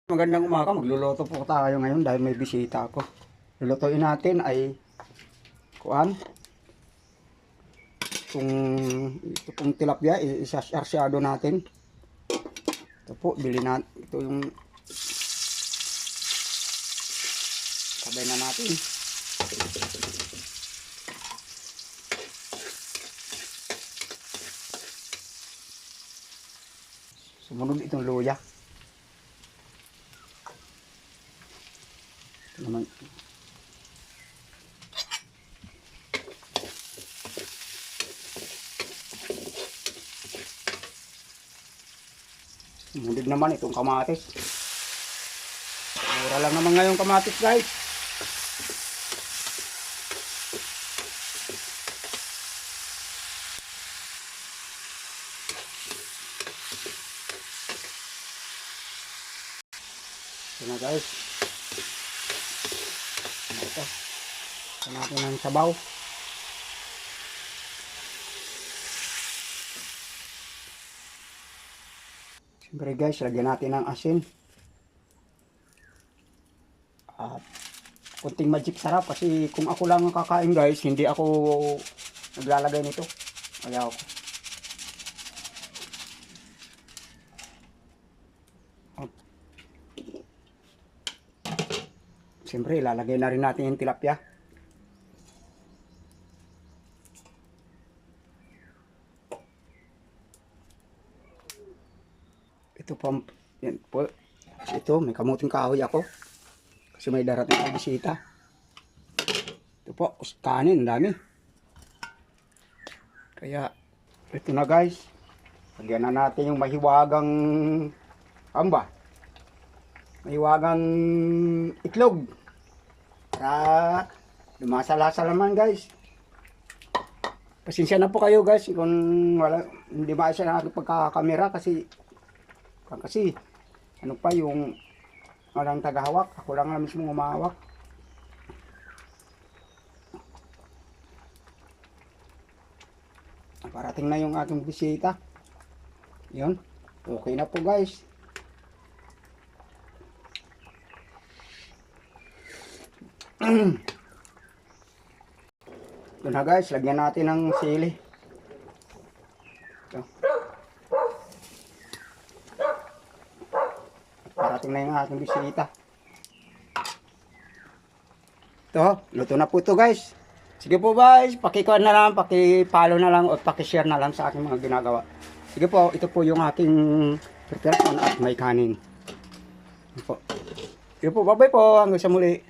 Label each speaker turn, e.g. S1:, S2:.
S1: Magandang umaga, magluluto po tayo ngayon dahil may bisita ako. Lulutuin natin ay ito pong tilapia, isa-sarsyado natin. Ito po, bili natin. Ito yung sabay na natin. Sumunod itong luya. Ito naman. Sumunod naman itong kamatis. Mura lang naman ngayon kamatis, guys. Ito na, guys. Ito natin ang sabaw. Siyempre, guys, lagyan natin ng asin at kunting magic sarap, kasi kung ako lang ang kakain, guys, hindi ako naglalagay nito. Ayaw ko. Siyempre, ilalagay na rin natin yung tilapia. Ito po, yan po. Ito, may kamuting kahoy ako. Kasi may darating na bisita. Ito po, kanin, dami. Kaya, ito na, guys. Lagyan na natin yung mahiwagang mahiwagang itlog. Para lumasala-sala naman, guys. Pasensya na po kayo, guys, kung hindi maayos na aking pagkakamera kasi ano pa yung walang tagahawak, ako lang na mismo umahawak. Parating na yung aking bisita. Yun, okay na po, guys. Ito na, guys, lagyan natin ng sili. Ito. Parating na yung aking bisita. Ito, luto na po ito, guys. Sige po, guys, pakikuan na lang, pakipollow na lang o pakishare na lang sa aking mga ginagawa. Sige po, ito po yung aking preparation at may kanin. Ito po. Sige po, bye-bye po, hanggang sa muli.